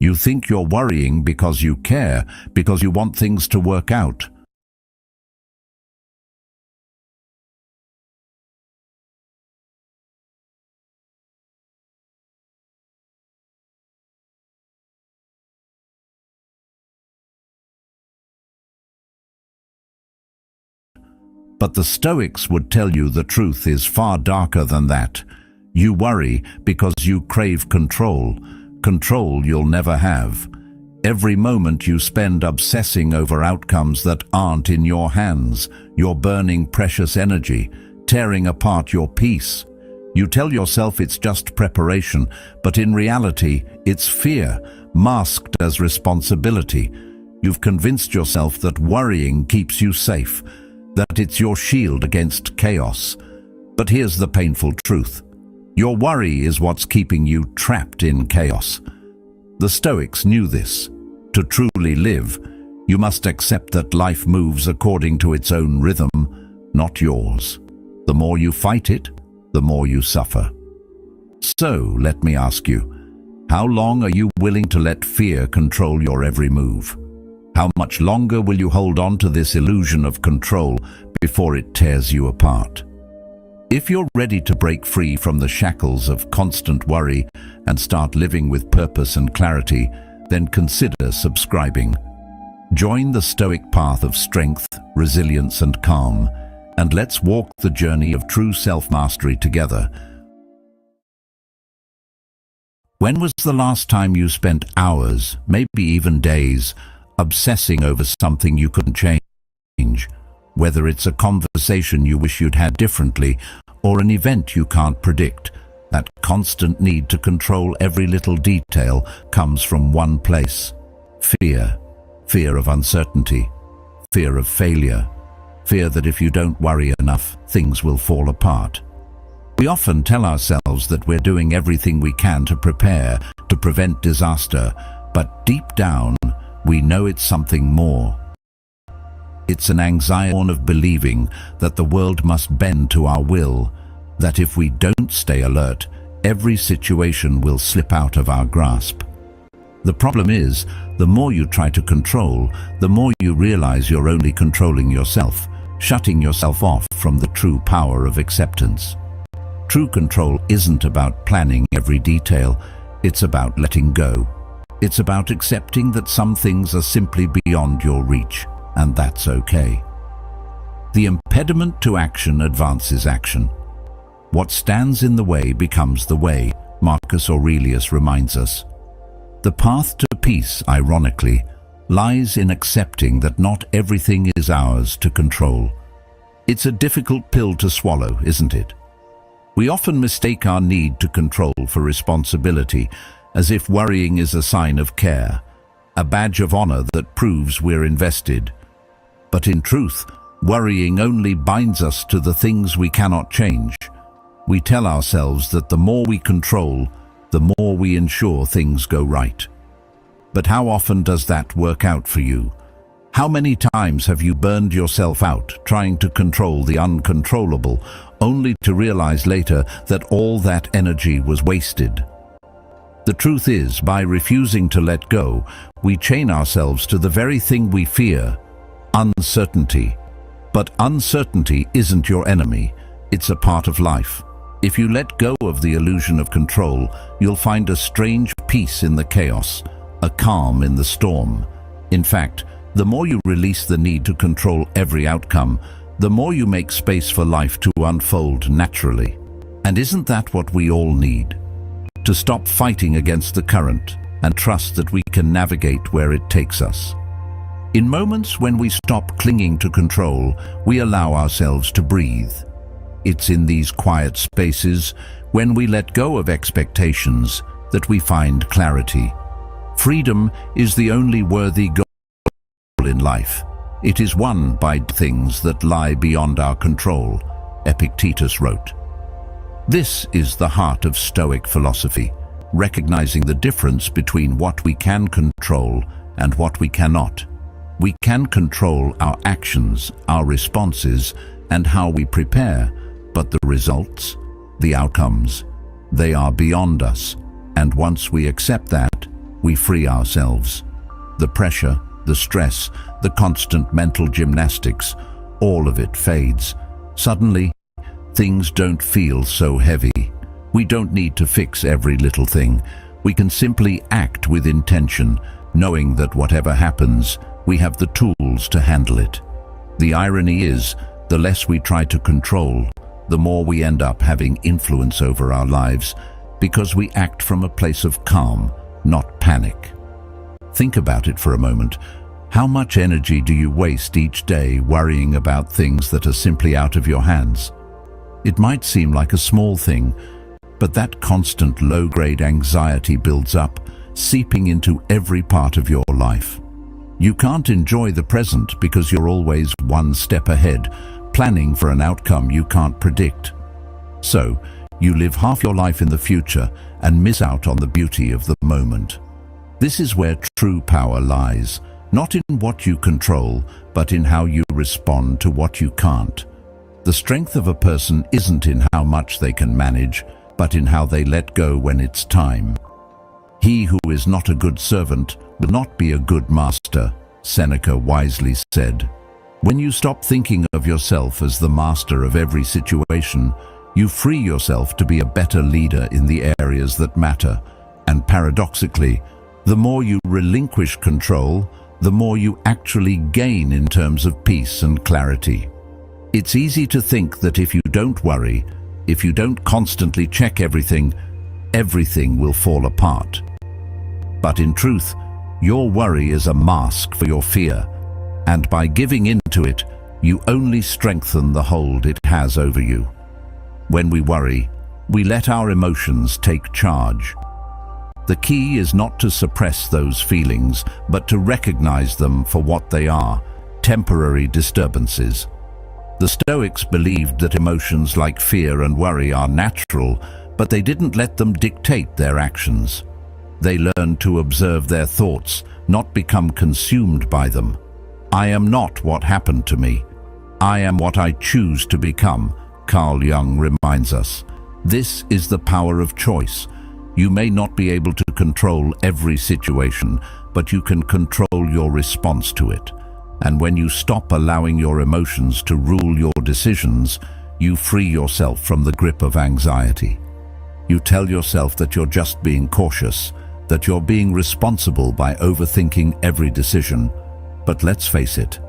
You think you're worrying because you care, because you want things to work out. But the Stoics would tell you the truth is far darker than that. You worry because you crave control, control you'll never have. Every moment you spend obsessing over outcomes that aren't in your hands, you're burning precious energy, tearing apart your peace. You tell yourself it's just preparation, but in reality, it's fear, masked as responsibility. You've convinced yourself that worrying keeps you safe, that it's your shield against chaos. But here's the painful truth. Your worry is what's keeping you trapped in chaos. The Stoics knew this. To truly live, you must accept that life moves according to its own rhythm, not yours. The more you fight it, the more you suffer. So, let me ask you, how long are you willing to let fear control your every move? How much longer will you hold on to this illusion of control before it tears you apart? If you're ready to break free from the shackles of constant worry and start living with purpose and clarity, then consider subscribing. Join the Stoic path of strength, resilience, and calm, and let's walk the journey of true self-mastery together. When was the last time you spent hours, maybe even days, obsessing over something you couldn't change? Whether it's a conversation you wish you'd had differently or an event you can't predict, that constant need to control every little detail comes from one place: fear. Fear of uncertainty, fear of failure, fear that if you don't worry enough, things will fall apart. We often tell ourselves that we're doing everything we can to prepare, to prevent disaster, but deep down, we know it's something more. It's an anxiety born of believing that the world must bend to our will, that if we don't stay alert, every situation will slip out of our grasp. The problem is, the more you try to control, the more you realize you're only controlling yourself, shutting yourself off from the true power of acceptance. True control isn't about planning every detail, it's about letting go. It's about accepting that some things are simply beyond your reach, and that's okay. The impediment to action advances action. What stands in the way becomes the way, Marcus Aurelius reminds us. The path to peace, ironically, lies in accepting that not everything is ours to control. It's a difficult pill to swallow, isn't it? We often mistake our need to control for responsibility, as if worrying is a sign of care, a badge of honor that proves we're invested. But in truth, worrying only binds us to the things we cannot change. We tell ourselves that the more we control, the more we ensure things go right. But how often does that work out for you? How many times have you burned yourself out trying to control the uncontrollable, only to realize later that all that energy was wasted? The truth is, by refusing to let go, we chain ourselves to the very thing we fear: uncertainty. But uncertainty isn't your enemy, it's a part of life. If you let go of the illusion of control, you'll find a strange peace in the chaos, a calm in the storm. In fact, the more you release the need to control every outcome, the more you make space for life to unfold naturally. And isn't that what we all need? To stop fighting against the current and trust that we can navigate where it takes us. In moments when we stop clinging to control, we allow ourselves to breathe. It's in these quiet spaces, when we let go of expectations, that we find clarity. Freedom is the only worthy goal in life. It is won by things that lie beyond our control, Epictetus wrote. This is the heart of Stoic philosophy, recognizing the difference between what we can control and what we cannot. We can control our actions, our responses, and how we prepare, but the results, the outcomes, they are beyond us. And once we accept that, we free ourselves. The pressure, the stress, the constant mental gymnastics, all of it fades. Suddenly, things don't feel so heavy. We don't need to fix every little thing. We can simply act with intention, knowing that whatever happens, we have the tools to handle it. The irony is, the less we try to control, the more we end up having influence over our lives, because we act from a place of calm, not panic. Think about it for a moment. How much energy do you waste each day worrying about things that are simply out of your hands? It might seem like a small thing, but that constant low-grade anxiety builds up, seeping into every part of your life. You can't enjoy the present because you're always one step ahead, planning for an outcome you can't predict. So, you live half your life in the future and miss out on the beauty of the moment. This is where true power lies, not in what you control, but in how you respond to what you can't. The strength of a person isn't in how much they can manage, but in how they let go when it's time. He who is not a good servant will not be a good master, Seneca wisely said. When you stop thinking of yourself as the master of every situation, you free yourself to be a better leader in the areas that matter. And paradoxically, the more you relinquish control, the more you actually gain in terms of peace and clarity. It's easy to think that if you don't worry, if you don't constantly check everything, everything will fall apart. But in truth, your worry is a mask for your fear, and by giving in to it, you only strengthen the hold it has over you. When we worry, we let our emotions take charge. The key is not to suppress those feelings, but to recognize them for what they are, temporary disturbances. The Stoics believed that emotions like fear and worry are natural, but they didn't let them dictate their actions. They learned to observe their thoughts, not become consumed by them. I am not what happened to me. I am what I choose to become, Carl Jung reminds us. This is the power of choice. You may not be able to control every situation, but you can control your response to it. And when you stop allowing your emotions to rule your decisions, you free yourself from the grip of anxiety. You tell yourself that you're just being cautious, that you're being responsible by overthinking every decision. But let's face it,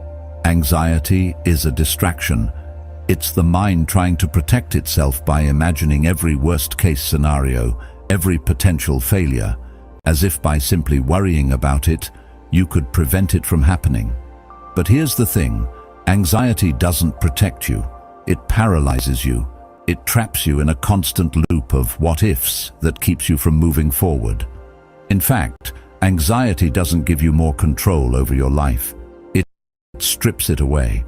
anxiety is a distraction. It's the mind trying to protect itself by imagining every worst-case scenario, every potential failure, as if by simply worrying about it, you could prevent it from happening. But here's the thing, anxiety doesn't protect you. It paralyzes you. It traps you in a constant loop of what-ifs that keeps you from moving forward. In fact, anxiety doesn't give you more control over your life. It strips it away.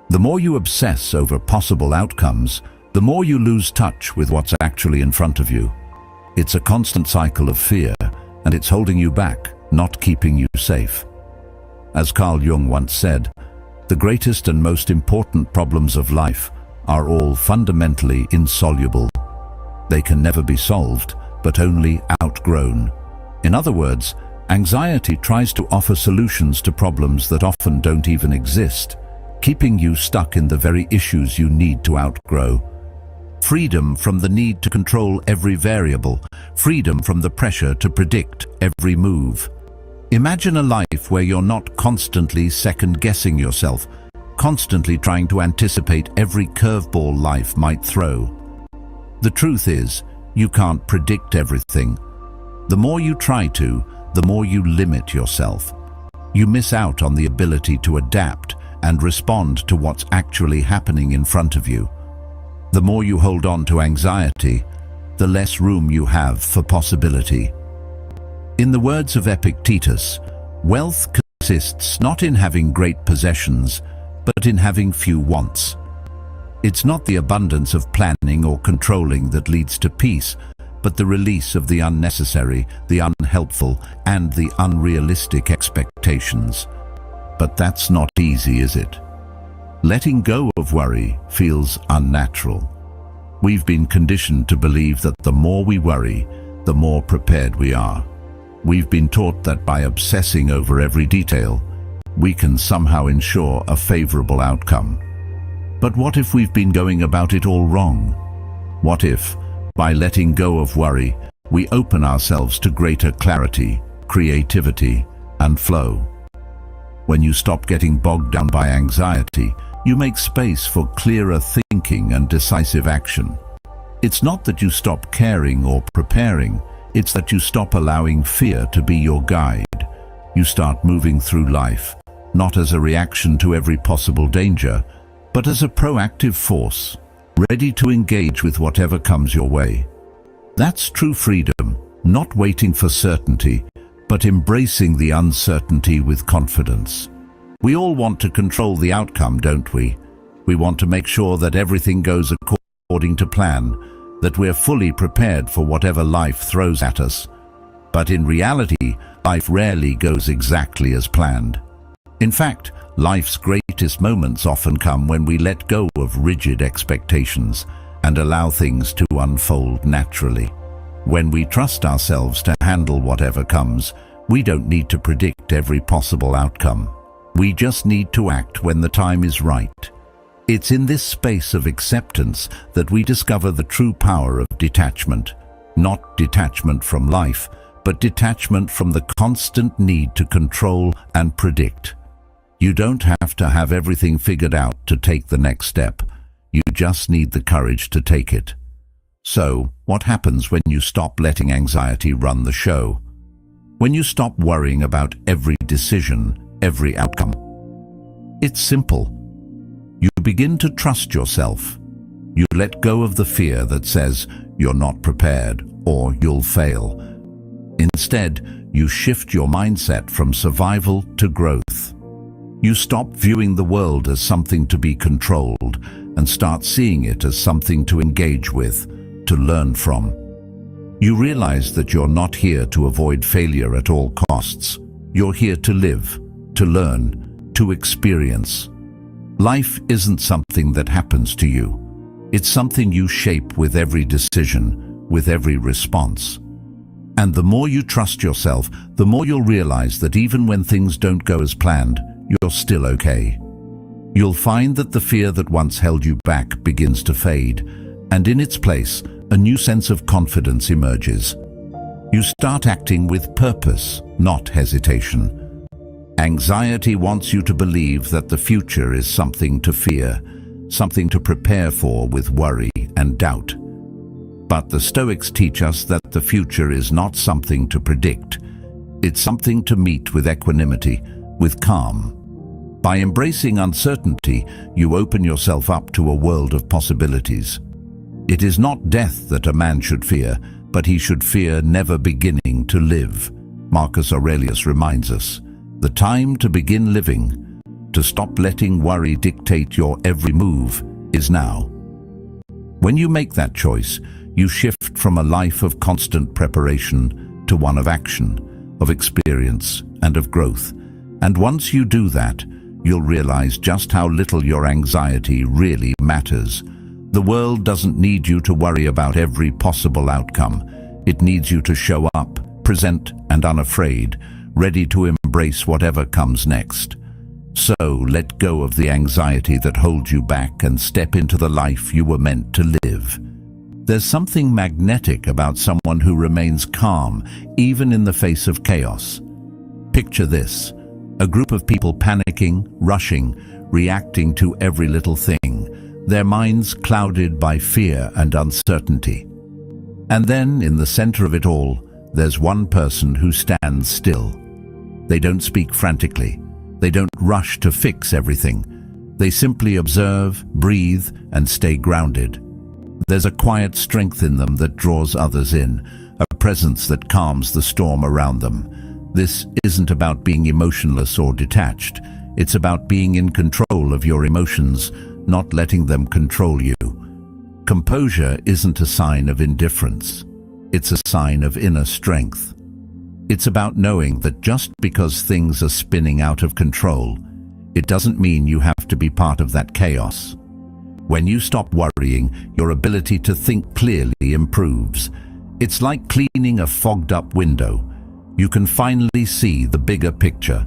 The more you obsess over possible outcomes, the more you lose touch with what's actually in front of you. It's a constant cycle of fear, and it's holding you back, not keeping you safe. As Carl Jung once said, the greatest and most important problems of life are all fundamentally insoluble. They can never be solved, but only outgrown. In other words, anxiety tries to offer solutions to problems that often don't even exist, keeping you stuck in the very issues you need to outgrow. Freedom from the need to control every variable, freedom from the pressure to predict every move. Imagine a life where you're not constantly second-guessing yourself, constantly trying to anticipate every curveball life might throw. The truth is, you can't predict everything. The more you try to, the more you limit yourself. You miss out on the ability to adapt and respond to what's actually happening in front of you. The more you hold on to anxiety, the less room you have for possibility. In the words of Epictetus, wealth consists not in having great possessions, but in having few wants. It's not the abundance of planning or controlling that leads to peace, but the release of the unnecessary, the unhelpful, and the unrealistic expectations. But that's not easy, is it? Letting go of worry feels unnatural. We've been conditioned to believe that the more we worry, the more prepared we are. We've been taught that by obsessing over every detail, we can somehow ensure a favorable outcome. But what if we've been going about it all wrong? What if, by letting go of worry, we open ourselves to greater clarity, creativity, and flow? When you stop getting bogged down by anxiety, you make space for clearer thinking and decisive action. It's not that you stop caring or preparing, it's that you stop allowing fear to be your guide. You start moving through life, not as a reaction to every possible danger, but as a proactive force, ready to engage with whatever comes your way. That's true freedom, not waiting for certainty, but embracing the uncertainty with confidence. We all want to control the outcome, don't we? We want to make sure that everything goes according to plan, that we're fully prepared for whatever life throws at us. But in reality, life rarely goes exactly as planned. In fact, life's greatest moments often come when we let go of rigid expectations and allow things to unfold naturally. When we trust ourselves to handle whatever comes, we don't need to predict every possible outcome. We just need to act when the time is right. It's in this space of acceptance that we discover the true power of detachment. Not detachment from life, but detachment from the constant need to control and predict. You don't have to have everything figured out to take the next step. You just need the courage to take it. So, what happens when you stop letting anxiety run the show? When you stop worrying about every decision, every outcome? It's simple. You begin to trust yourself. You let go of the fear that says you're not prepared or you'll fail. Instead, you shift your mindset from survival to growth. You stop viewing the world as something to be controlled and start seeing it as something to engage with, to learn from. You realize that you're not here to avoid failure at all costs. You're here to live, to learn, to experience. Life isn't something that happens to you. It's something you shape with every decision, with every response. And the more you trust yourself, the more you'll realize that even when things don't go as planned, you're still okay. You'll find that the fear that once held you back begins to fade, and in its place, a new sense of confidence emerges. You start acting with purpose, not hesitation. Anxiety wants you to believe that the future is something to fear, something to prepare for with worry and doubt. But the Stoics teach us that the future is not something to predict. It's something to meet with equanimity, with calm. By embracing uncertainty, you open yourself up to a world of possibilities. It is not death that a man should fear, but he should fear never beginning to live. Marcus Aurelius reminds us, the time to begin living, to stop letting worry dictate your every move, is now. When you make that choice, you shift from a life of constant preparation to one of action, of experience, and of growth. And once you do that, you'll realize just how little your anxiety really matters. The world doesn't need you to worry about every possible outcome. It needs you to show up, present and unafraid, ready to embrace whatever comes next. So let go of the anxiety that holds you back and step into the life you were meant to live. There's something magnetic about someone who remains calm, even in the face of chaos. Picture this. A group of people panicking, rushing, reacting to every little thing, their minds clouded by fear and uncertainty. And then, in the center of it all, there's one person who stands still. They don't speak frantically. They don't rush to fix everything. They simply observe, breathe, and stay grounded. There's a quiet strength in them that draws others in, a presence that calms the storm around them. This isn't about being emotionless or detached. It's about being in control of your emotions, not letting them control you. Composure isn't a sign of indifference. It's a sign of inner strength. It's about knowing that just because things are spinning out of control, it doesn't mean you have to be part of that chaos. When you stop worrying, your ability to think clearly improves. It's like cleaning a fogged-up window. You can finally see the bigger picture.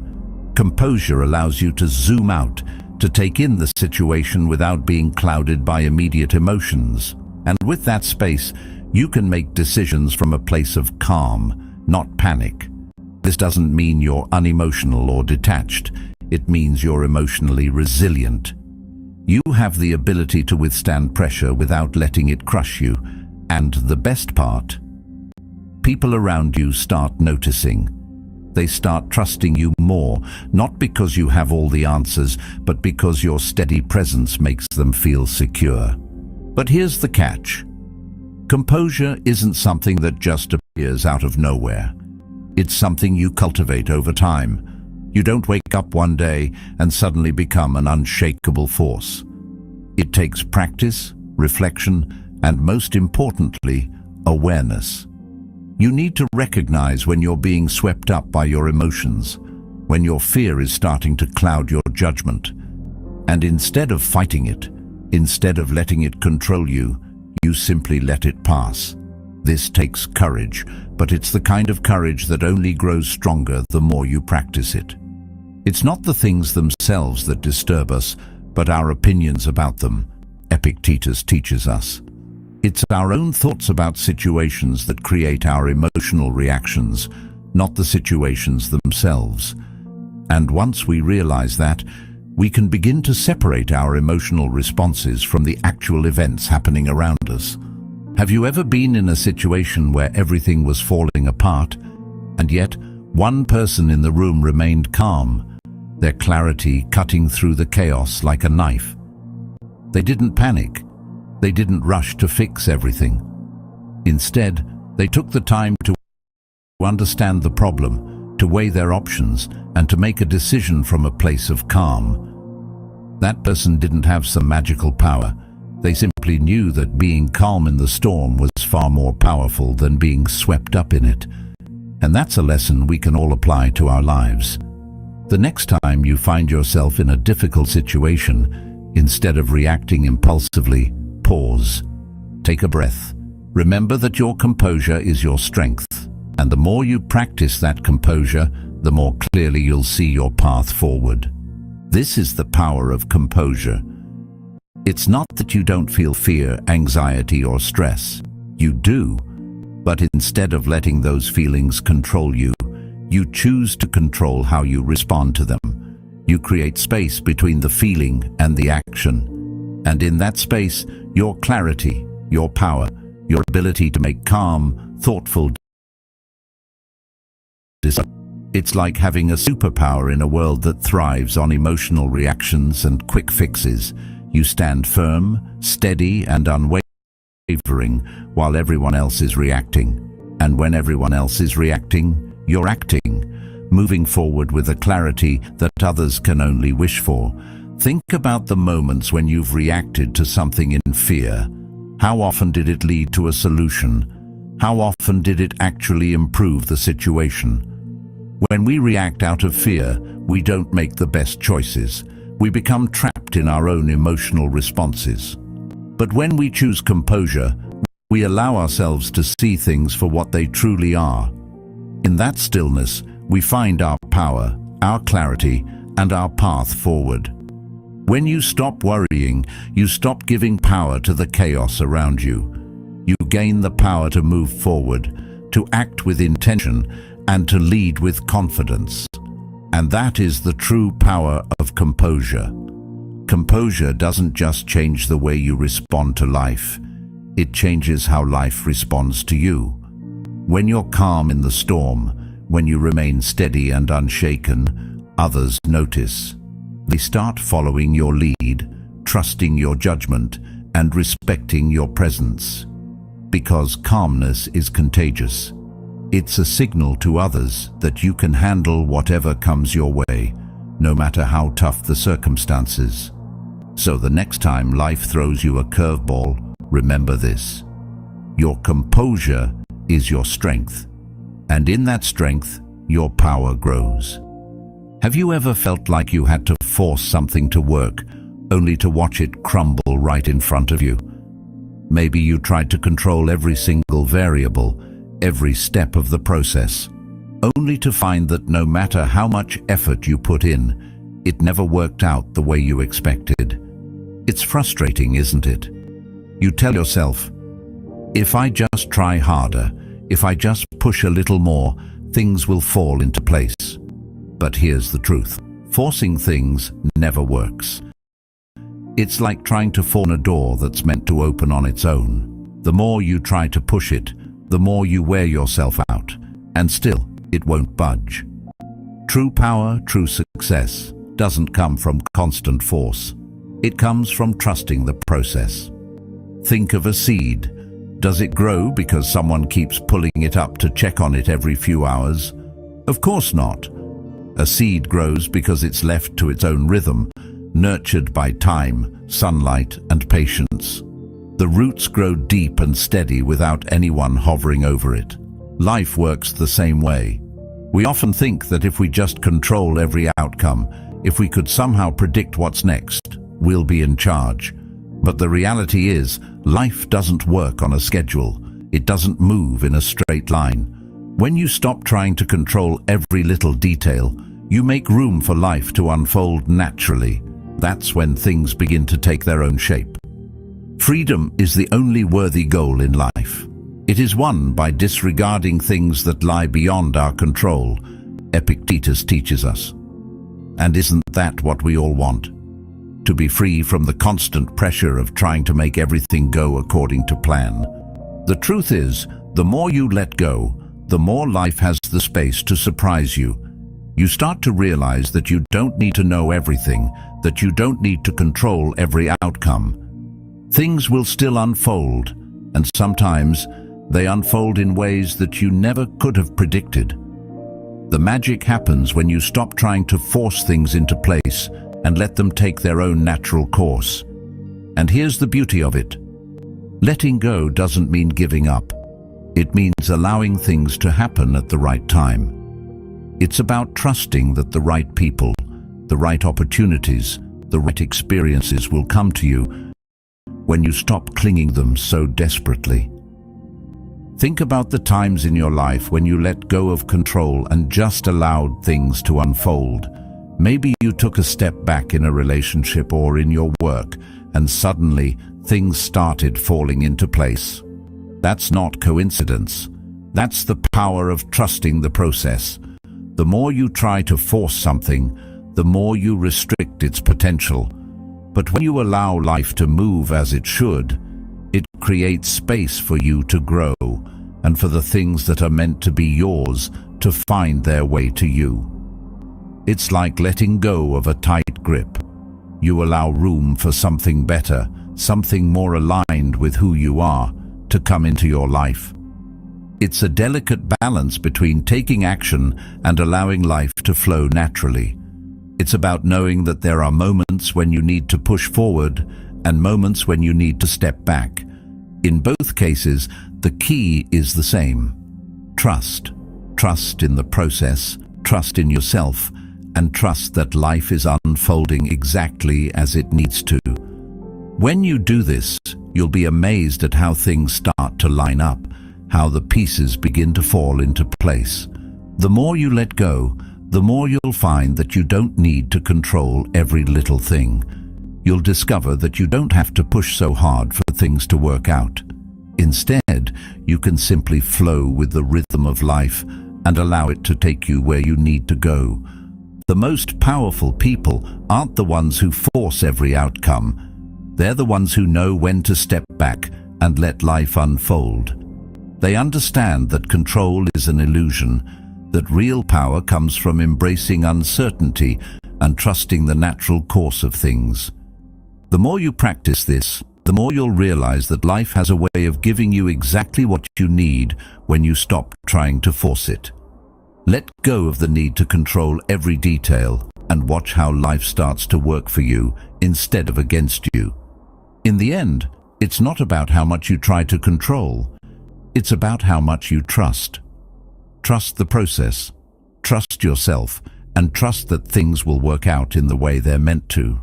Composure allows you to zoom out, to take in the situation without being clouded by immediate emotions. And with that space, you can make decisions from a place of calm, not panic. This doesn't mean you're unemotional or detached. It means you're emotionally resilient. You have the ability to withstand pressure without letting it crush you. And the best part, people around you start noticing. They start trusting you more, not because you have all the answers, but because your steady presence makes them feel secure. But here's the catch. Composure isn't something that just appears out of nowhere. It's something you cultivate over time. You don't wake up one day and suddenly become an unshakable force. It takes practice, reflection, and most importantly, awareness. You need to recognize when you're being swept up by your emotions, when your fear is starting to cloud your judgment. And instead of fighting it, instead of letting it control you, you simply let it pass. This takes courage, but it's the kind of courage that only grows stronger the more you practice it. It's not the things themselves that disturb us, but our opinions about them, Epictetus teaches us. It's our own thoughts about situations that create our emotional reactions, not the situations themselves. And once we realize that, we can begin to separate our emotional responses from the actual events happening around us. Have you ever been in a situation where everything was falling apart, and yet one person in the room remained calm, their clarity cutting through the chaos like a knife? They didn't panic. They didn't rush to fix everything. Instead, they took the time to understand the problem, to weigh their options, and to make a decision from a place of calm. That person didn't have some magical power. They simply knew that being calm in the storm was far more powerful than being swept up in it. And that's a lesson we can all apply to our lives. The next time you find yourself in a difficult situation, instead of reacting impulsively, pause. Take a breath. Remember that your composure is your strength, and the more you practice that composure, the more clearly you'll see your path forward. This is the power of composure. It's not that you don't feel fear, anxiety, or stress. You do, but instead of letting those feelings control you, you choose to control how you respond to them. You create space between the feeling and the action. And in that space, your clarity, your power, your ability to make calm, thoughtful decisions. It's like having a superpower in a world that thrives on emotional reactions and quick fixes. You stand firm, steady, and unwavering while everyone else is reacting. And when everyone else is reacting, you're acting, moving forward with a clarity that others can only wish for. Think about the moments when you've reacted to something in fear. How often did it lead to a solution? How often did it actually improve the situation? When we react out of fear, we don't make the best choices. We become trapped in our own emotional responses. But when we choose composure, we allow ourselves to see things for what they truly are. In that stillness, we find our power, our clarity, and our path forward. When you stop worrying, you stop giving power to the chaos around you. You gain the power to move forward, to act with intention, and to lead with confidence. And that is the true power of composure. Composure doesn't just change the way you respond to life. It changes how life responds to you. When you're calm in the storm, when you remain steady and unshaken, others notice. They start following your lead, trusting your judgment, and respecting your presence. Because calmness is contagious. It's a signal to others that you can handle whatever comes your way, no matter how tough the circumstances. So the next time life throws you a curveball, remember this. Your composure is your strength, and in that strength, your power grows. Have you ever felt like you had to force something to work, only to watch it crumble right in front of you? Maybe you tried to control every single variable, every step of the process. only to find that no matter how much effort you put in, it never worked out the way you expected. It's frustrating, isn't it? You tell yourself, if I just try harder, if I just push a little more, things will fall into place. But here's the truth. Forcing things never works. It's like trying to force a door that's meant to open on its own. The more you try to push it, the more you wear yourself out, and still, it won't budge. True power, true success, doesn't come from constant force. It comes from trusting the process. Think of a seed. Does it grow because someone keeps pulling it up to check on it every few hours? Of course not. A seed grows because it's left to its own rhythm, nurtured by time, sunlight, and patience. The roots grow deep and steady without anyone hovering over it. Life works the same way. We often think that if we just control every outcome, if we could somehow predict what's next, we'll be in charge. But the reality is, life doesn't work on a schedule. It doesn't move in a straight line. When you stop trying to control every little detail, you make room for life to unfold naturally. That's when things begin to take their own shape. Freedom is the only worthy goal in life. It is won by disregarding things that lie beyond our control, Epictetus teaches us. And isn't that what we all want? To be free from the constant pressure of trying to make everything go according to plan. The truth is, the more you let go, the more life has the space to surprise you. You start to realize that you don't need to know everything, that you don't need to control every outcome. Things will still unfold, and sometimes they unfold in ways that you never could have predicted. The magic happens when you stop trying to force things into place and let them take their own natural course. And here's the beauty of it. Letting go doesn't mean giving up. It means allowing things to happen at the right time. It's about trusting that the right people, the right opportunities, the right experiences will come to you when you stop clinging them so desperately. Think about the times in your life when you let go of control and just allowed things to unfold. Maybe you took a step back in a relationship or in your work, and suddenly things started falling into place. That's not coincidence. That's the power of trusting the process. The more you try to force something, the more you restrict its potential. But when you allow life to move as it should, it creates space for you to grow and for the things that are meant to be yours to find their way to you. It's like letting go of a tight grip. You allow room for something better, something more aligned with who you are, to come into your life. It's a delicate balance between taking action and allowing life to flow naturally. It's about knowing that there are moments when you need to push forward and moments when you need to step back. In both cases, the key is the same. Trust. Trust in the process, trust in yourself, and trust that life is unfolding exactly as it needs to. When you do this, you'll be amazed at how things start to line up, how the pieces begin to fall into place. The more you let go, the more you'll find that you don't need to control every little thing. You'll discover that you don't have to push so hard for things to work out. Instead, you can simply flow with the rhythm of life and allow it to take you where you need to go. The most powerful people aren't the ones who force every outcome. They're the ones who know when to step back and let life unfold. They understand that control is an illusion, that real power comes from embracing uncertainty and trusting the natural course of things. The more you practice this, the more you'll realize that life has a way of giving you exactly what you need when you stop trying to force it. Let go of the need to control every detail and watch how life starts to work for you instead of against you. In the end, it's not about how much you try to control. It's about how much you trust. Trust the process, trust yourself, and trust that things will work out in the way they're meant to.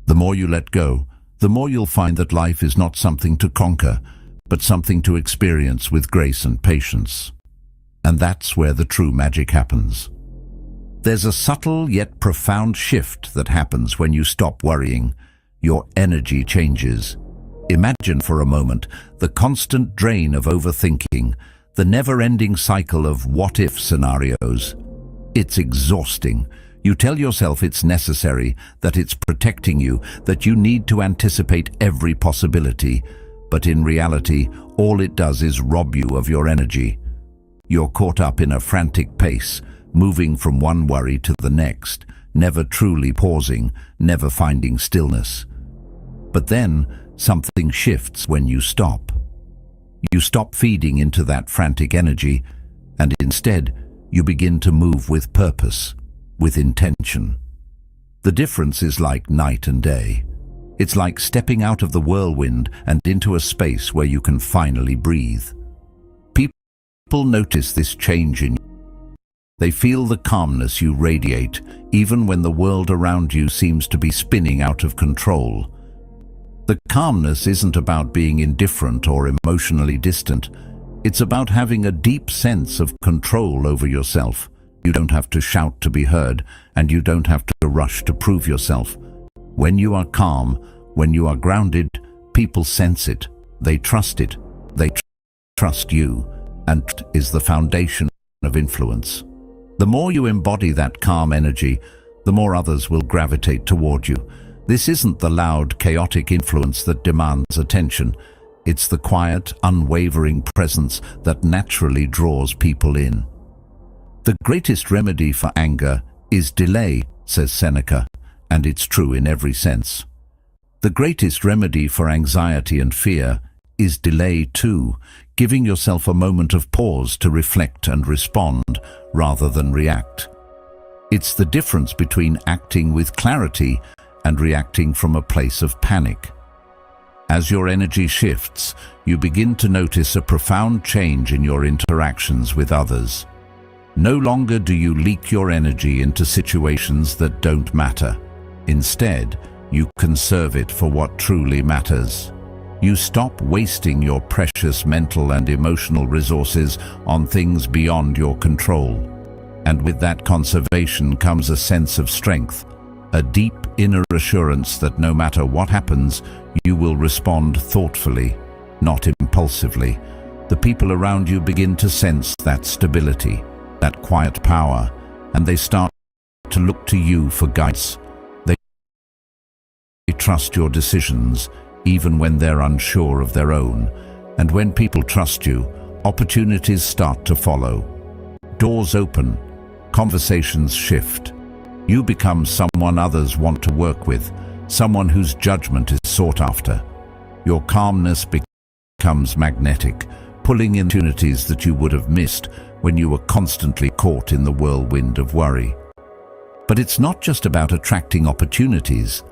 The more you let go, the more you'll find that life is not something to conquer, but something to experience with grace and patience. And that's where the true magic happens. There's a subtle yet profound shift that happens when you stop worrying. Your energy changes. Imagine for a moment the constant drain of overthinking, the never-ending cycle of what-if scenarios. It's exhausting. You tell yourself it's necessary, that it's protecting you, that you need to anticipate every possibility. But in reality, all it does is rob you of your energy. You're caught up in a frantic pace, moving from one worry to the next, never truly pausing, never finding stillness. But then, something shifts when you stop. You stop feeding into that frantic energy, and instead, you begin to move with purpose, with intention. The difference is like night and day. It's like stepping out of the whirlwind and into a space where you can finally breathe. People notice this change in you. They feel the calmness you radiate, even when the world around you seems to be spinning out of control. The calmness isn't about being indifferent or emotionally distant. It's about having a deep sense of control over yourself. You don't have to shout to be heard, and you don't have to rush to prove yourself. When you are calm, when you are grounded, people sense it. They trust it. They trust you. And is the foundation of influence. The more you embody that calm energy, the more others will gravitate toward you. This isn't the loud, chaotic influence that demands attention. It's the quiet, unwavering presence that naturally draws people in. The greatest remedy for anger is delay, says Seneca, and it's true in every sense. The greatest remedy for anxiety and fear is delay too, giving yourself a moment of pause to reflect and respond rather than react. It's the difference between acting with clarity and reacting from a place of panic. As your energy shifts, you begin to notice a profound change in your interactions with others. No longer do you leak your energy into situations that don't matter. Instead, you conserve it for what truly matters. You stop wasting your precious mental and emotional resources on things beyond your control. And with that conservation comes a sense of strength, a deep inner assurance that no matter what happens, you will respond thoughtfully, not impulsively. The people around you begin to sense that stability, that quiet power, and they start to look to you for guidance. They trust your decisions, even when they're unsure of their own. And when people trust you, opportunities start to follow. Doors open, conversations shift. You become someone others want to work with, someone whose judgment is sought after. Your calmness becomes magnetic, pulling in opportunities that you would have missed when you were constantly caught in the whirlwind of worry. But it's not just about attracting opportunities.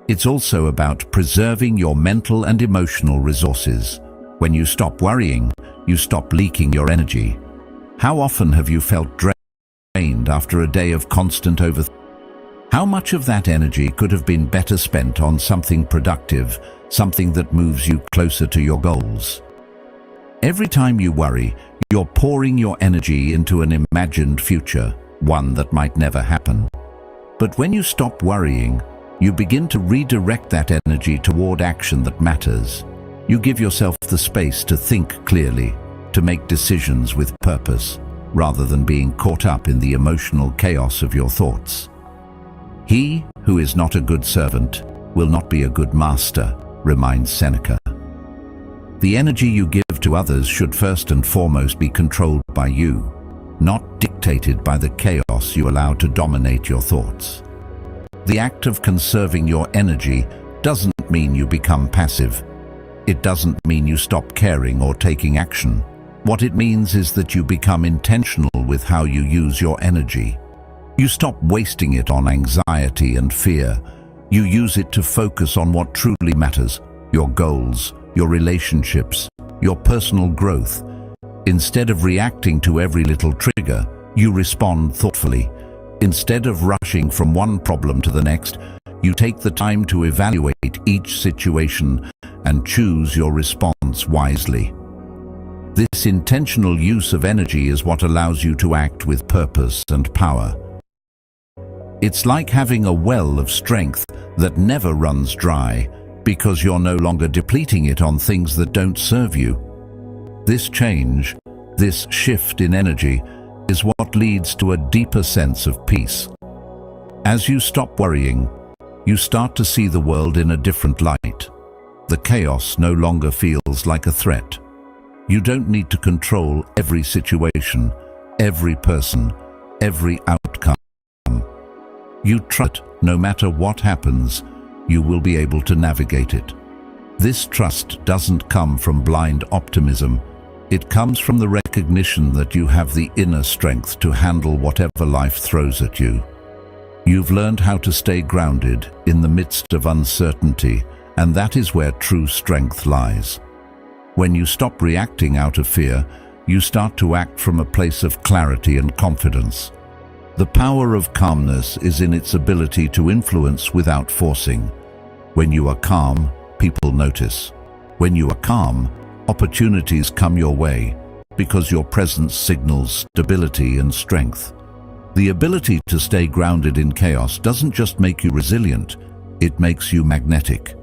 It's also about preserving your mental and emotional resources. When you stop worrying, you stop leaking your energy. How often have you felt drained after a day of constant overthinking? How much of that energy could have been better spent on something productive, something that moves you closer to your goals? Every time you worry, you're pouring your energy into an imagined future, one that might never happen. But when you stop worrying, you begin to redirect that energy toward action that matters. You give yourself the space to think clearly, to make decisions with purpose, rather than being caught up in the emotional chaos of your thoughts. He who is not a good servant will not be a good master, reminds Seneca. The energy you give to others should first and foremost be controlled by you, not dictated by the chaos you allow to dominate your thoughts. The act of conserving your energy doesn't mean you become passive. It doesn't mean you stop caring or taking action. What it means is that you become intentional with how you use your energy. You stop wasting it on anxiety and fear. You use it to focus on what truly matters, your goals, your relationships, your personal growth. Instead of reacting to every little trigger, you respond thoughtfully. Instead of rushing from one problem to the next, you take the time to evaluate each situation and choose your response wisely. This intentional use of energy is what allows you to act with purpose and power. It's like having a well of strength that never runs dry because you're no longer depleting it on things that don't serve you. This change, this shift in energy, is what leads to a deeper sense of peace. As you stop worrying, you start to see the world in a different light. The chaos no longer feels like a threat. You don't need to control every situation, every person, every outcome. You trust that no matter what happens, you will be able to navigate it. This trust doesn't come from blind optimism. It comes from the recognition that you have the inner strength to handle whatever life throws at you. You've learned how to stay grounded in the midst of uncertainty, and that is where true strength lies. When you stop reacting out of fear, you start to act from a place of clarity and confidence. The power of calmness is in its ability to influence without forcing. When you are calm, people notice. When you are calm, opportunities come your way because your presence signals stability and strength. The ability to stay grounded in chaos doesn't just make you resilient, it makes you magnetic.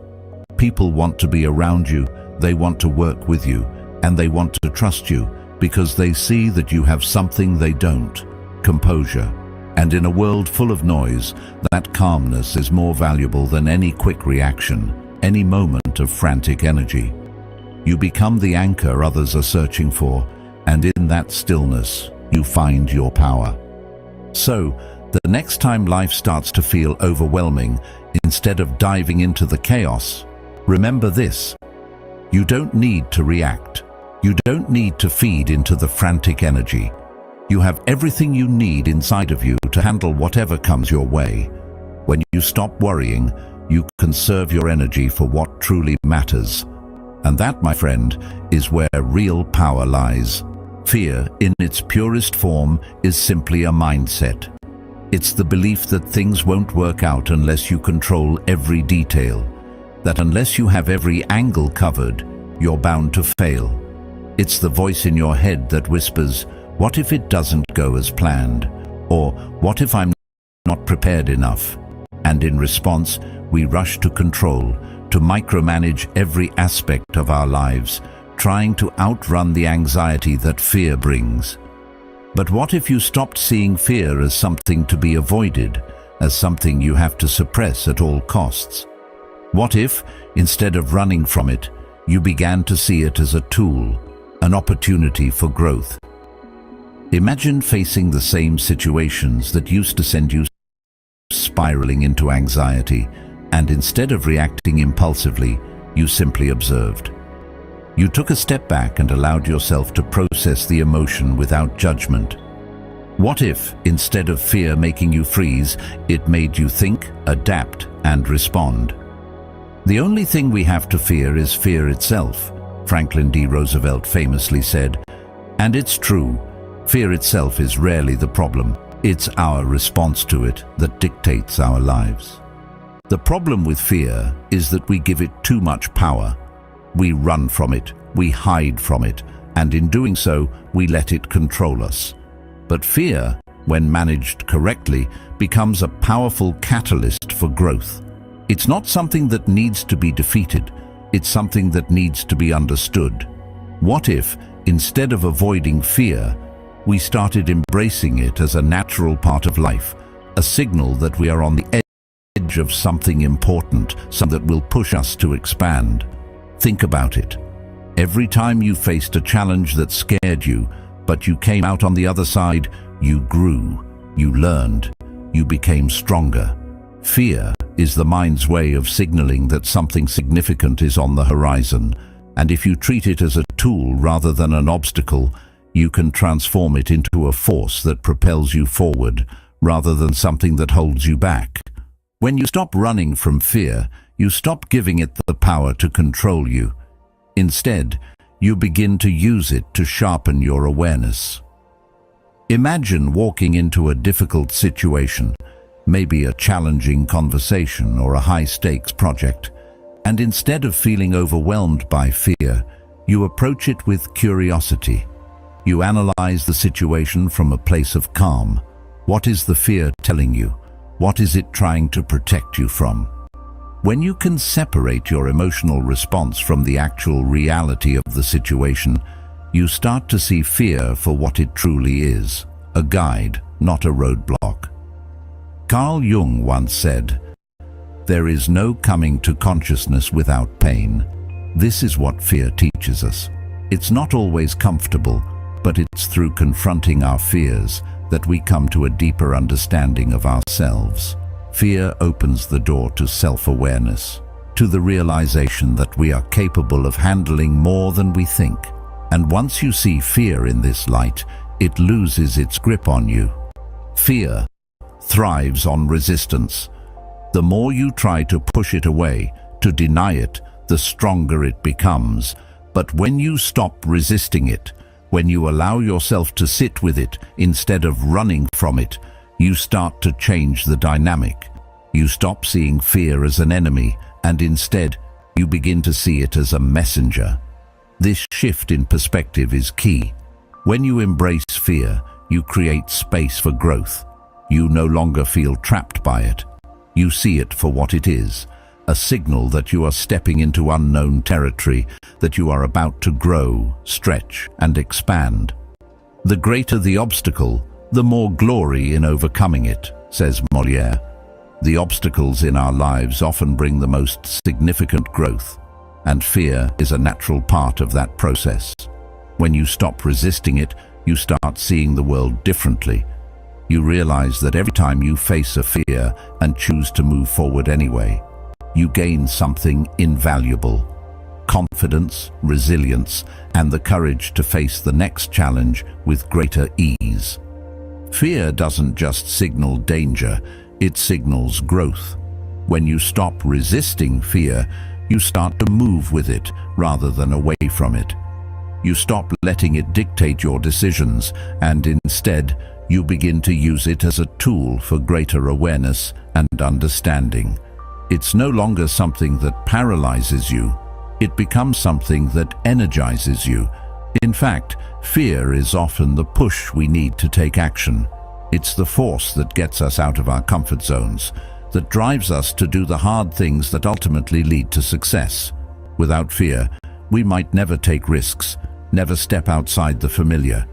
People want to be around you, they want to work with you, and they want to trust you because they see that you have something they don't: composure. And in a world full of noise, that calmness is more valuable than any quick reaction, any moment of frantic energy. You become the anchor others are searching for, and in that stillness, you find your power. So, the next time life starts to feel overwhelming, instead of diving into the chaos, remember this: you don't need to react. You don't need to feed into the frantic energy. You have everything you need inside of you to handle whatever comes your way. When you stop worrying, you conserve your energy for what truly matters. And that, my friend, is where real power lies. Fear, in its purest form, is simply a mindset. It's the belief that things won't work out unless you control every detail, that unless you have every angle covered, you're bound to fail. It's the voice in your head that whispers, "What if it doesn't go as planned?" Or, "What if I'm not prepared enough?" And in response, we rush to control, to micromanage every aspect of our lives, trying to outrun the anxiety that fear brings. But what if you stopped seeing fear as something to be avoided, as something you have to suppress at all costs? What if, instead of running from it, you began to see it as a tool, an opportunity for growth? Imagine facing the same situations that used to send you spiraling into anxiety, and instead of reacting impulsively, you simply observed. You took a step back and allowed yourself to process the emotion without judgment. What if, instead of fear making you freeze, it made you think, adapt, and respond? The only thing we have to fear is fear itself, Franklin D. Roosevelt famously said. And it's true. Fear itself is rarely the problem. It's our response to it that dictates our lives. The problem with fear is that we give it too much power. We run from it, we hide from it, and in doing so, we let it control us. But fear, when managed correctly, becomes a powerful catalyst for growth. It's not something that needs to be defeated, it's something that needs to be understood. What if, instead of avoiding fear, we started embracing it as a natural part of life, a signal that we are on the edge of something important, something that will push us to expand? Think about it. Every time you faced a challenge that scared you, but you came out on the other side, you grew, you learned, you became stronger. Fear is the mind's way of signaling that something significant is on the horizon, and if you treat it as a tool rather than an obstacle, you can transform it into a force that propels you forward, rather than something that holds you back. When you stop running from fear, you stop giving it the power to control you. Instead, you begin to use it to sharpen your awareness. Imagine walking into a difficult situation, maybe a challenging conversation or a high-stakes project, and instead of feeling overwhelmed by fear, You approach it with curiosity. You analyze the situation from a place of calm. What is the fear telling you? What is it trying to protect you from? When you can separate your emotional response from the actual reality of the situation, you start to see fear for what it truly is, a guide, not a roadblock. Carl Jung once said, "There is no coming to consciousness without pain." This is what fear teaches us. It's not always comfortable, but it's through confronting our fears that we come to a deeper understanding of ourselves. Fear opens the door to self-awareness, to the realization that we are capable of handling more than we think. And once you see fear in this light, it loses its grip on you. Fear thrives on resistance. The more you try to push it away, to deny it, the stronger it becomes. But when you stop resisting it, when you allow yourself to sit with it instead of running from it, you start to change the dynamic. You stop seeing fear as an enemy, and instead, you begin to see it as a messenger. This shift in perspective is key. When you embrace fear, you create space for growth. You no longer feel trapped by it. You see it for what it is, a signal that you are stepping into unknown territory, that you are about to grow, stretch, and expand. The greater the obstacle, the more glory in overcoming it, says Molière. The obstacles in our lives often bring the most significant growth, and fear is a natural part of that process. When you stop resisting it, you start seeing the world differently. You realize that every time you face a fear and choose to move forward anyway, you gain something invaluable: confidence, resilience, and the courage to face the next challenge with greater ease. Fear doesn't just signal danger, it signals growth. When you stop resisting fear, you start to move with it rather than away from it. You stop letting it dictate your decisions, and instead, you begin to use it as a tool for greater awareness and understanding. It's no longer something that paralyzes you. It becomes something that energizes you. In fact, fear is often the push we need to take action. It's the force that gets us out of our comfort zones, that drives us to do the hard things that ultimately lead to success. Without fear, we might never take risks, never step outside the familiar.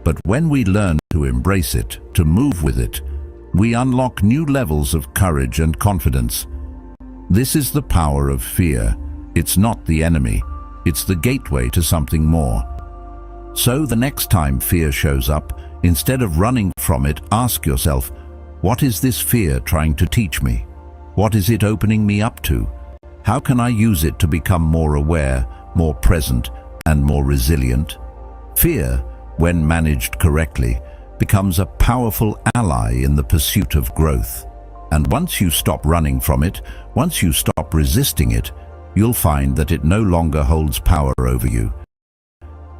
But when we learn to embrace it, to move with it, we unlock new levels of courage and confidence. This is the power of fear. It's not the enemy, it's the gateway to something more. So the next time fear shows up, instead of running from it, ask yourself, what is this fear trying to teach me? What is it opening me up to? How can I use it to become more aware, more present, and more resilient? Fear, when managed correctly, becomes a powerful ally in the pursuit of growth. And once you stop running from it, once you stop resisting it, you'll find that it no longer holds power over you.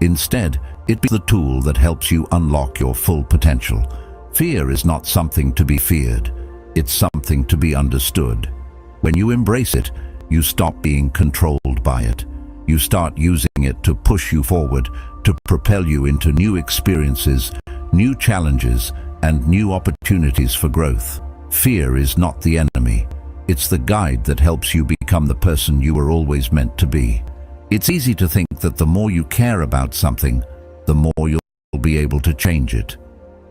Instead, it becomes the tool that helps you unlock your full potential. Fear is not something to be feared. It's something to be understood. When you embrace it, you stop being controlled by it. You start using it to push you forward, to propel you into new experiences, new challenges, and new opportunities for growth. Fear is not the enemy. It's the guide that helps you become the person you were always meant to be. It's easy to think that the more you care about something, the more you'll be able to change it.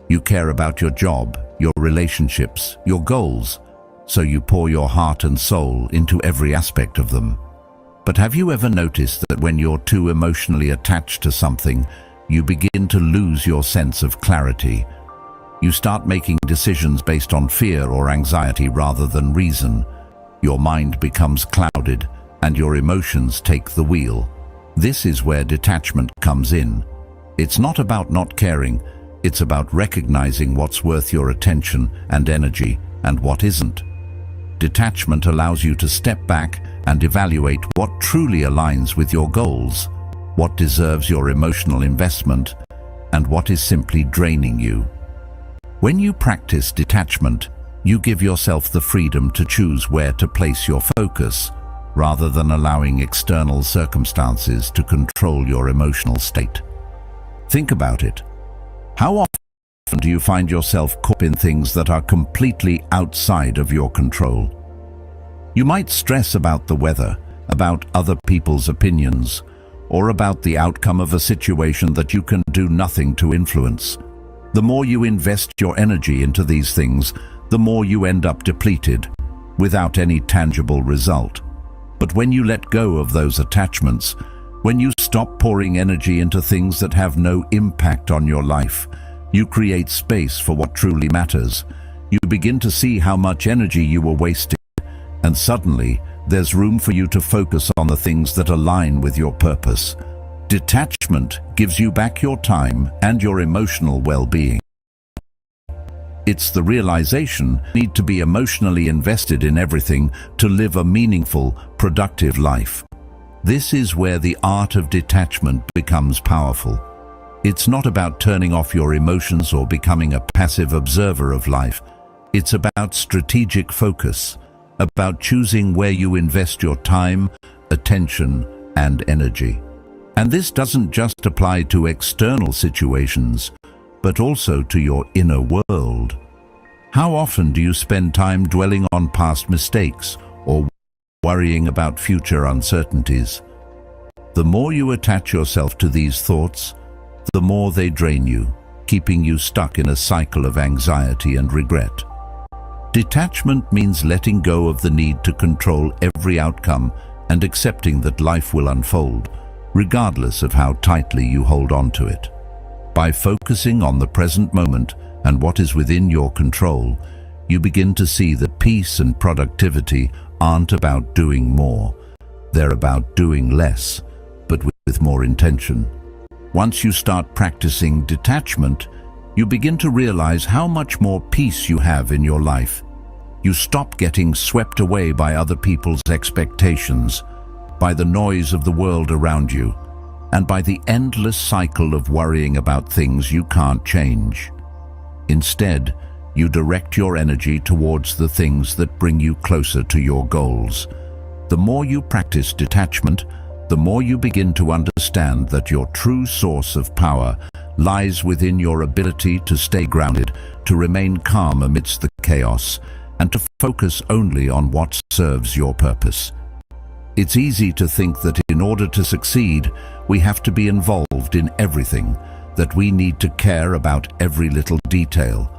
You care about your job, your relationships, your goals, so you pour your heart and soul into every aspect of them. But have you ever noticed that when you're too emotionally attached to something, you begin to lose your sense of clarity? You start making decisions based on fear or anxiety rather than reason. Your mind becomes clouded, and your emotions take the wheel. This is where detachment comes in. It's not about not caring, it's about recognizing what's worth your attention and energy and what isn't. Detachment allows you to step back and evaluate what truly aligns with your goals, what deserves your emotional investment, and what is simply draining you. When you practice detachment, you give yourself the freedom to choose where to place your focus, rather than allowing external circumstances to control your emotional state. Think about it. How often do you find yourself caught in things that are completely outside of your control? You might stress about the weather, about other people's opinions, or about the outcome of a situation that you can do nothing to influence. The more you invest your energy into these things, the more you end up depleted, without any tangible result. But when you let go of those attachments, when you stop pouring energy into things that have no impact on your life, you create space for what truly matters. You begin to see how much energy you were wasting, and suddenly there's room for you to focus on the things that align with your purpose. Detachment gives you back your time and your emotional well-being. It's the realization you need to be emotionally invested in everything to live a meaningful, productive life. This is where the art of detachment becomes powerful. It's not about turning off your emotions or becoming a passive observer of life. It's about strategic focus, about choosing where you invest your time, attention, and energy. And this doesn't just apply to external situations, but also to your inner world. How often do you spend time dwelling on past mistakes or worrying about future uncertainties? The more you attach yourself to these thoughts, the more they drain you, keeping you stuck in a cycle of anxiety and regret. Detachment means letting go of the need to control every outcome and accepting that life will unfold, regardless of how tightly you hold on to it. By focusing on the present moment and what is within your control, you begin to see that peace and productivity aren't about doing more. They're about doing less, but with more intention. Once you start practicing detachment, you begin to realize how much more peace you have in your life. You stop getting swept away by other people's expectations, by the noise of the world around you, and by the endless cycle of worrying about things you can't change. Instead, you direct your energy towards the things that bring you closer to your goals. The more you practice detachment, the more you begin to understand that your true source of power lies within your ability to stay grounded, to remain calm amidst the chaos, and to focus only on what serves your purpose. It's easy to think that in order to succeed, we have to be involved in everything, that we need to care about every little detail.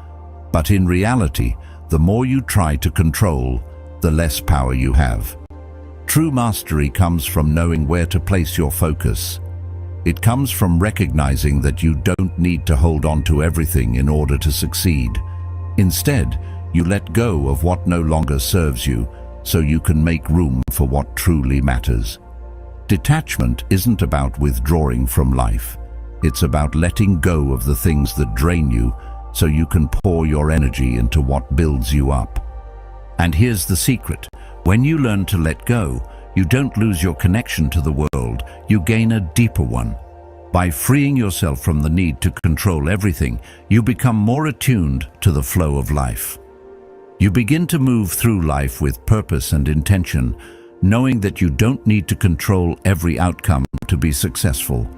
But in reality, the more you try to control, the less power you have. True mastery comes from knowing where to place your focus. It comes from recognizing that you don't need to hold on to everything in order to succeed. Instead, you let go of what no longer serves you, so you can make room for what truly matters. Detachment isn't about withdrawing from life. It's about letting go of the things that drain you, so you can pour your energy into what builds you up. And here's the secret. When you learn to let go, you don't lose your connection to the world, you gain a deeper one. By freeing yourself from the need to control everything, you become more attuned to the flow of life. You begin to move through life with purpose and intention, knowing that you don't need to control every outcome to be successful.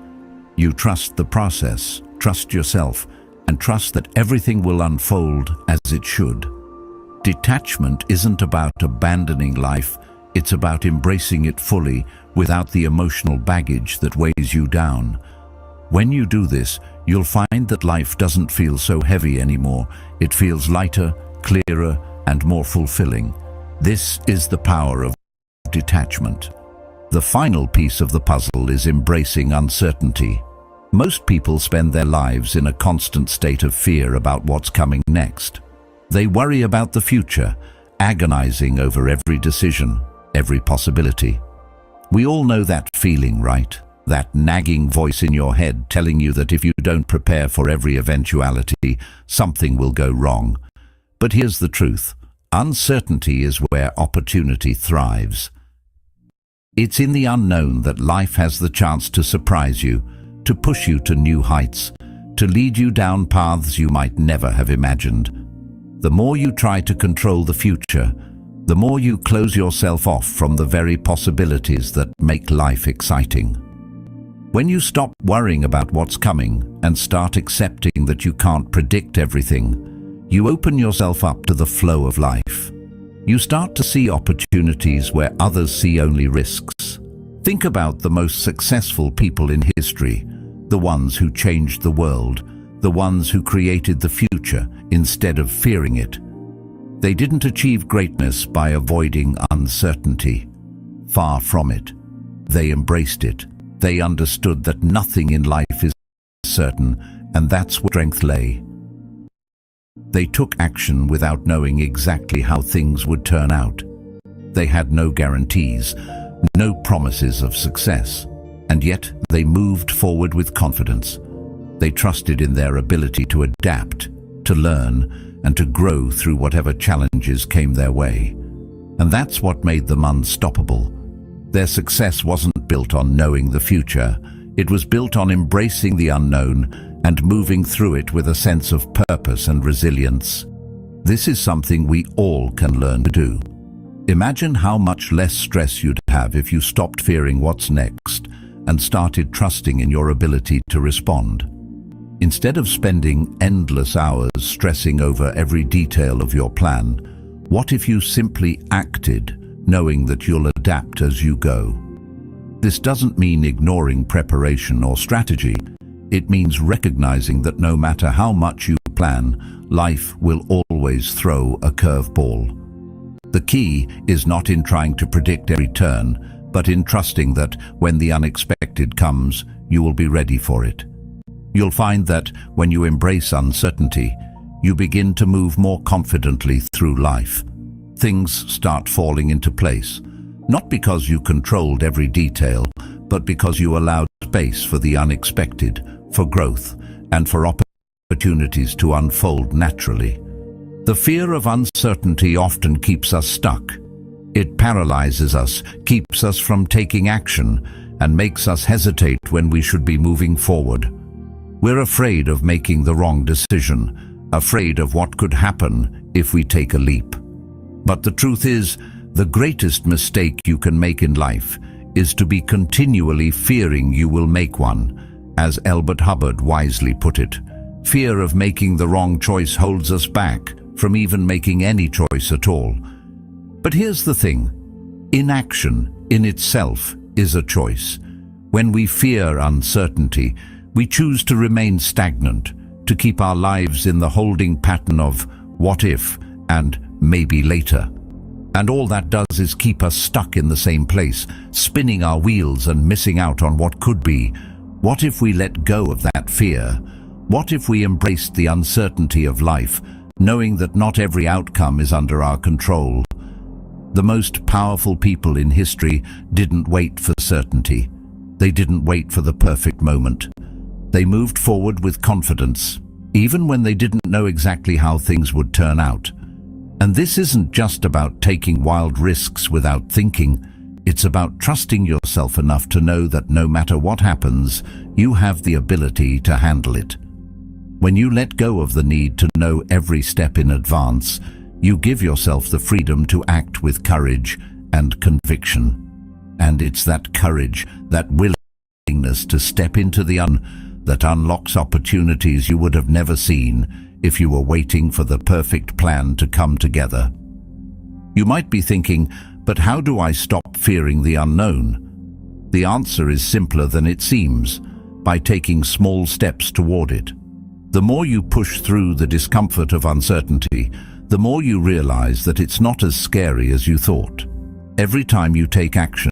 You trust the process, trust yourself, and trust that everything will unfold as it should. Detachment isn't about abandoning life, it's about embracing it fully without the emotional baggage that weighs you down. When you do this, you'll find that life doesn't feel so heavy anymore. It feels lighter, clearer, and more fulfilling. This is the power of detachment. The final piece of the puzzle is embracing uncertainty. Most people spend their lives in a constant state of fear about what's coming next. They worry about the future, agonizing over every decision, every possibility. We all know that feeling, right? That nagging voice in your head telling you that if you don't prepare for every eventuality, something will go wrong. But here's the truth. Uncertainty is where opportunity thrives. It's in the unknown that life has the chance to surprise you, to push you to new heights, to lead you down paths you might never have imagined. The more you try to control the future, the more you close yourself off from the very possibilities that make life exciting. When you stop worrying about what's coming and start accepting that you can't predict everything, you open yourself up to the flow of life. You start to see opportunities where others see only risks. Think about the most successful people in history, the ones who changed the world, the ones who created the future instead of fearing it. They didn't achieve greatness by avoiding uncertainty. Far from it. They embraced it. They understood that nothing in life is certain, and that's where strength lay. They took action without knowing exactly how things would turn out. They had no guarantees, no promises of success, and yet they moved forward with confidence. They trusted in their ability to adapt, to learn, and to grow through whatever challenges came their way. And that's what made them unstoppable. Their success wasn't built on knowing the future. It was built on embracing the unknown and moving through it with a sense of purpose and resilience. This is something we all can learn to do. Imagine how much less stress you'd have if you stopped fearing what's next and started trusting in your ability to respond. Instead of spending endless hours stressing over every detail of your plan, what if you simply acted, knowing that you'll adapt as you go? This doesn't mean ignoring preparation or strategy. It means recognizing that no matter how much you plan, life will always throw a curveball. The key is not in trying to predict every turn, but in trusting that when the unexpected comes, you will be ready for it. You'll find that when you embrace uncertainty, you begin to move more confidently through life. Things start falling into place, not because you controlled every detail, but because you allowed space for the unexpected, for growth, and for opportunities to unfold naturally. The fear of uncertainty often keeps us stuck. It paralyzes us, keeps us from taking action, and makes us hesitate when we should be moving forward. We're afraid of making the wrong decision, afraid of what could happen if we take a leap. But the truth is, the greatest mistake you can make in life is to be continually fearing you will make one. As Elbert Hubbard wisely put it, fear of making the wrong choice holds us back from even making any choice at all. But here's the thing, inaction in itself is a choice. When we fear uncertainty, we choose to remain stagnant, to keep our lives in the holding pattern of what if and maybe later. And all that does is keep us stuck in the same place, spinning our wheels and missing out on what could be. What if we let go of that fear? What if we embraced the uncertainty of life, knowing that not every outcome is under our control? The most powerful people in history didn't wait for certainty. They didn't wait for the perfect moment. They moved forward with confidence, even when they didn't know exactly how things would turn out. And this isn't just about taking wild risks without thinking. It's about trusting yourself enough to know that no matter what happens, you have the ability to handle it. When you let go of the need to know every step in advance, you give yourself the freedom to act with courage and conviction. And it's that courage, that willingness to step into the that unlocks opportunities you would have never seen if you were waiting for the perfect plan to come together. You might be thinking, but how do I stop fearing the unknown? The answer is simpler than it seems, by taking small steps toward it. The more you push through the discomfort of uncertainty, the more you realize that it's not as scary as you thought. Every time you take action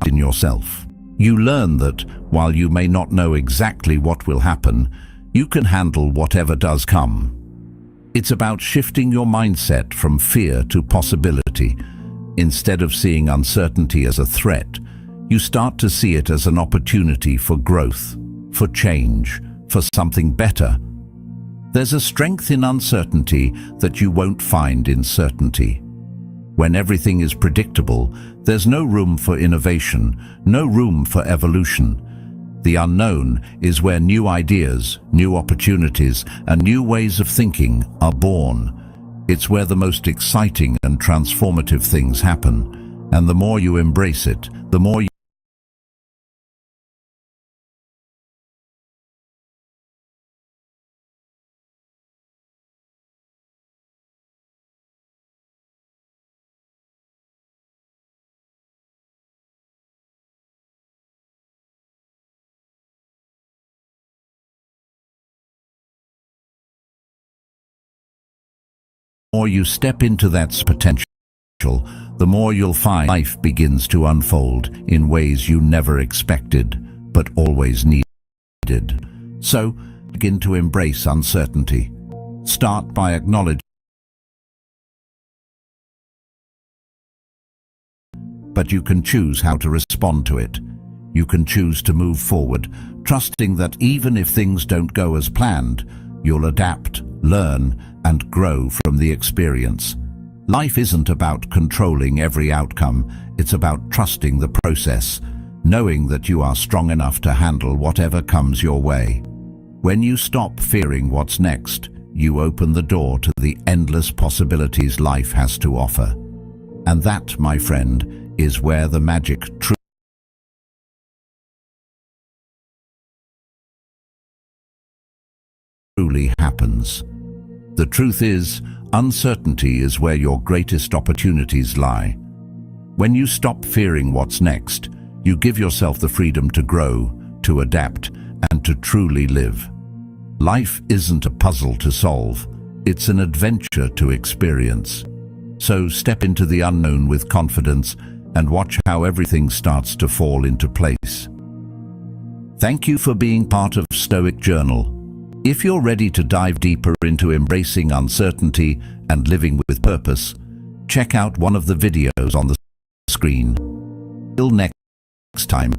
in yourself, you learn that while you may not know exactly what will happen, you can handle whatever does come. It's about shifting your mindset from fear to possibility. Instead of seeing uncertainty as a threat, you start to see it as an opportunity for growth, for change, for something better. There's a strength in uncertainty that you won't find in certainty. When everything is predictable, there's no room for innovation, no room for evolution. The unknown is where new ideas, new opportunities, and new ways of thinking are born. It's where the most exciting and transformative things happen, and the more you embrace it, the more you step into that potential, the more you'll find life begins to unfold in ways you never expected, but always needed. So, begin to embrace uncertainty. Start by acknowledging, but you can choose how to respond to it. You can choose to move forward, trusting that even if things don't go as planned, you'll adapt, learn, and grow from the experience. Life isn't about controlling every outcome, it's about trusting the process, knowing that you are strong enough to handle whatever comes your way. When you stop fearing what's next, you open the door to the endless possibilities life has to offer. And that, my friend, is where the magic truly happens. The truth is, uncertainty is where your greatest opportunities lie. When you stop fearing what's next, you give yourself the freedom to grow, to adapt, and to truly live. Life isn't a puzzle to solve, it's an adventure to experience. So step into the unknown with confidence and watch how everything starts to fall into place. Thank you for being part of Stoic Journal. If you're ready to dive deeper into embracing uncertainty and living with purpose, check out one of the videos on the screen. Till next time.